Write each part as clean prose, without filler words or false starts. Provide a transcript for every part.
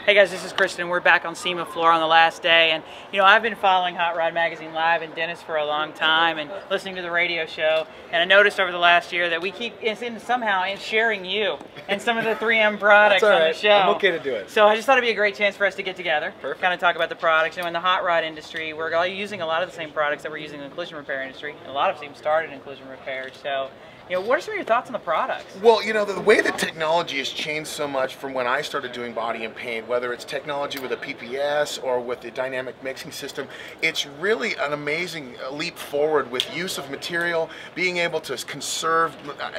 Hey guys, this is Kristen. We're back on SEMA floor on the last day, and you know, I've been following Hot Rod Magazine Live and Dennis for a long time and listening to the radio show, and I noticed over the last year that we keep somehow sharing you and some of the 3M products on the show. I'm okay to do it. So I just thought it'd be a great chance for us to get together, Perfect. kind of talk about the products. You know, in the hot rod industry, we're all using a lot of the same products that we're using in the collision repair industry. And a lot of us even started in collision repair. So, you know, what are some of your thoughts on the products? Well, you know, the way that technology has changed so much from when I started doing body and paint, whether it's technology with a PPS or with the dynamic mixing system, it's really an amazing leap forward with use of material, being able to conserve.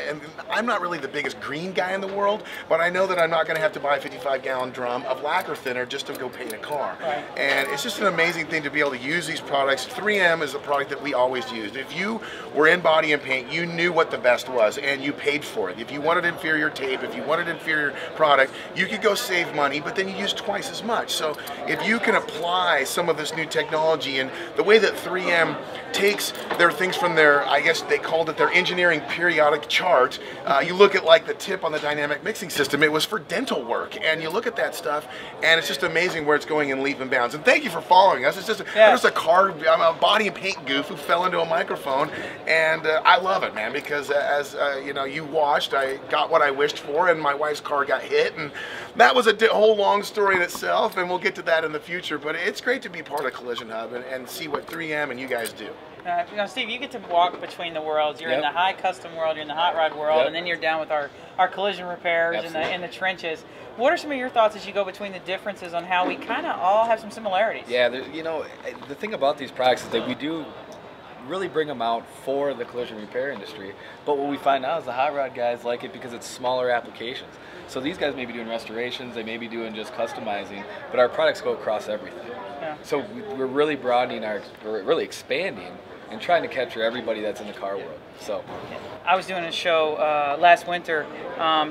And I'm not really the biggest green guy in the world, but I know that I'm not going to have to buy a 55-gallon drum of lacquer thinner just to go paint a car. Right. And it's just an amazing thing to be able to use these products. 3M is a product that we always used. If you were in body and paint, you knew what the best was and you paid for it. If you wanted inferior tape, if you wanted inferior product, you could go save money, but then you use twice as much. So if you can apply some of this new technology and the way that 3M takes their things from their, I guess they called it their engineering periodic chart, you look at like the tip on the dynamic mixing system, it was for dental work, and you look at that stuff and it's just amazing where it's going in leap and bounds. And thank you for following us. It's just I'm a body and paint goof who fell into a microphone, and I love it, man, because as you know, you watched, I got what I wished for, and my wife's car got hit, and that was a whole long story in itself, and we'll get to that in the future. But it's great to be part of Collision Hub and see what 3M and you guys do. You know, Steve, you get to walk between the worlds. You're in the high custom world, you're in the hot rod world, and then you're down with our collision repairs in the trenches. What are some of your thoughts as you go between the differences on how we kind of all have some similarities? Yeah, you know, the thing about these products is that we do really bring them out for the collision repair industry, but what we find out is the hot rod guys like it because it's smaller applications. So these guys may be doing restorations, they may be doing just customizing, but our products go across everything. Yeah. So we're really broadening we're really expanding and trying to capture everybody that's in the car world. So I was doing a show last winter,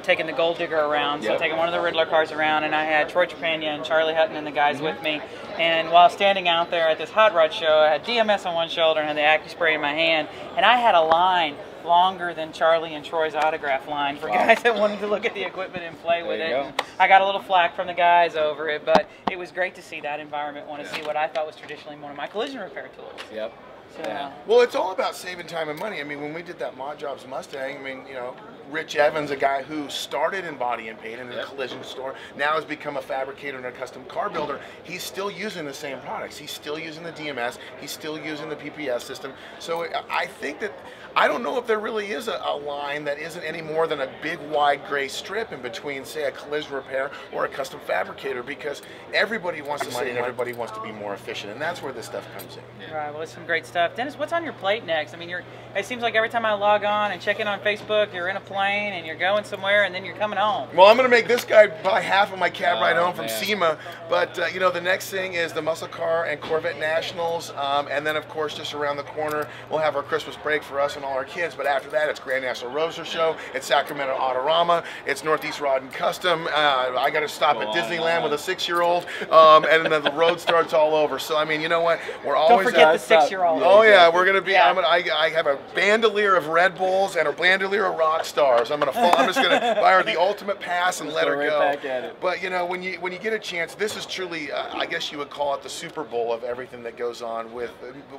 taking the Gold Digger around, so taking one of the Riddler cars around, and I had Troy Trepagna and Charlie Hutton and the guys with me. And while standing out there at this hot rod show, I had DMS on one shoulder and had the AccuSpray in my hand, and I had a line longer than Charlie and Troy's autograph line for guys that wanted to look at the equipment and play with it. And I got a little flack from the guys over it, but it was great to see that environment want to see what I thought was traditionally one of my collision repair tools. Yep. So, well, it's all about saving time and money. I mean, when we did that Mod Jobs Mustang, I mean, you know, Rich Evans, a guy who started in body and paint in a collision store, now has become a fabricator and a custom car builder. He's still using the same products. He's still using the DMS. He's still using the PPS system. So I think that, I don't know if there really is a line that isn't any more than a big wide gray strip in between, say, a collision repair or a custom fabricator, because everybody wants to save, everybody wants to be more efficient, and that's where this stuff comes in. Yeah. Right, well, it's some great stuff. Dennis, what's on your plate next? I mean, it seems like every time I log on and check in on Facebook, you're in a plane and you're going somewhere and then you're coming home. Well, I'm going to make this guy buy half of my cab ride home from SEMA, but you know, the next thing is the Muscle Car and Corvette Nationals, and then of course just around the corner we'll have our Christmas break for us and all our kids, but after that it's Grand National Roadster Show, it's Sacramento Autorama, it's Northeast Rod and Custom, I got to stop at Disneyland with a 6-year-old, and then the road starts all over. So I mean, you know what, we're always... Don't forget the 6-year-old. Oh yeah, we're going to be, I have a bandolier of Red Bulls and a bandolier of rock stars. I'm just going to buy her the ultimate pass and let her go. Back at it. But you know, when you get a chance, this is truly, I guess you would call it the Super Bowl of everything that goes on with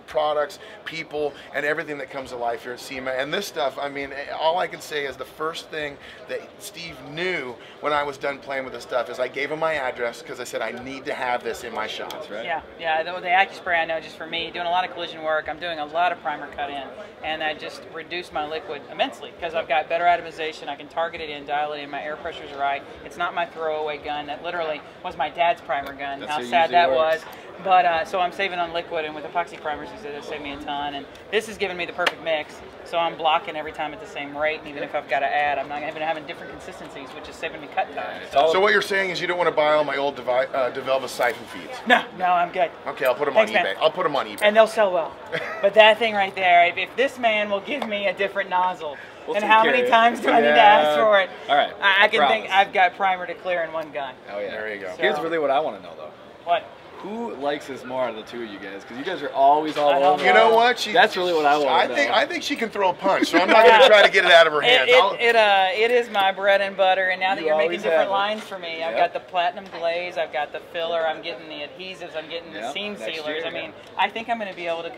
products, people, and everything that comes to life here at SEMA. And this stuff, I mean, all I can say is the first thing that Steve knew when I was done playing with this stuff is I gave him my address because I said I need to have this in my shop. Right? Yeah. The AccuSpray, I know, just for me, doing a lot of collision work, I'm doing a lot of primer cut in, and that just reduced my liquid immensely because I've got better atomization. I can target it in, dial it in, my air pressure's right. It's not my throwaway gun. That literally was my dad's primer gun. How sad that was. But so I'm saving on liquid, and with epoxy primers, he said it'll save me a ton. And this has given me the perfect mix, so I'm blocking every time at the same rate. And even if I've got to add, I'm not even having different consistencies, which is saving me cut time. So what you're saying is you don't want to buy all my old DeVelva siphon feeds? No, I'm good. Okay, I'll put them on eBay. I'll put them on eBay. And they'll sell well. But that thing right there, if this man will give me a different nozzle, and how many times do I need to ask for it? All right. I can think I've got primer to clear in one gun. Oh yeah. There you go. Here's really what I want to know though. What? who likes this more out of the two of you guys? Because you guys are always all over. You know what? That's really what I want to know. I think she can throw a punch, so I'm not going to try to get it out of her hands. It is my bread and butter, and now that you're making different lines for me, I've got the platinum glaze, I've got the filler, I'm getting the adhesives, I'm getting the seam sealers. I mean, I think I'm going to be able to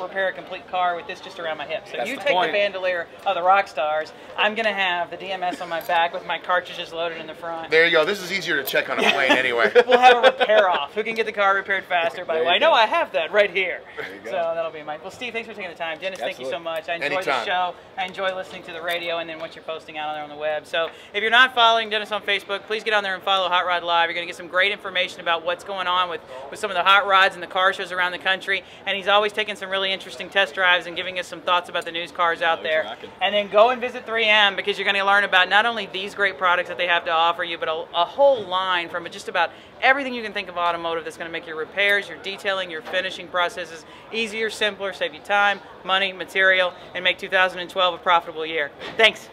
repair a complete car with this just around my hip. So you take the bandolier of the rock stars, I'm going to have the DMS on my back with my cartridges loaded in the front. There you go. This is easier to check on a plane anyway. We'll have a repair off. Who can get the car repaired faster? By the way, I know I have that right here. So that'll be mine. Well, Steve, thanks for taking the time. Dennis, thank you so much. I enjoy the show. I enjoy listening to the radio and then what you're posting out on there on the web. So if you're not following Dennis on Facebook, please get on there and follow Hot Rod Live. You're going to get some great information about what's going on with some of the hot rods and the car shows around the country. And he's always taking some really interesting test drives and giving us some thoughts about the news cars out there. And then go and visit 3M, because you're going to learn about not only these great products that they have to offer you, but a whole line from just about everything you can think of automotive that's going to make your repairs, your detailing, your finishing processes easier, simpler, save you time, money, material, and make 2012 a profitable year. Thanks.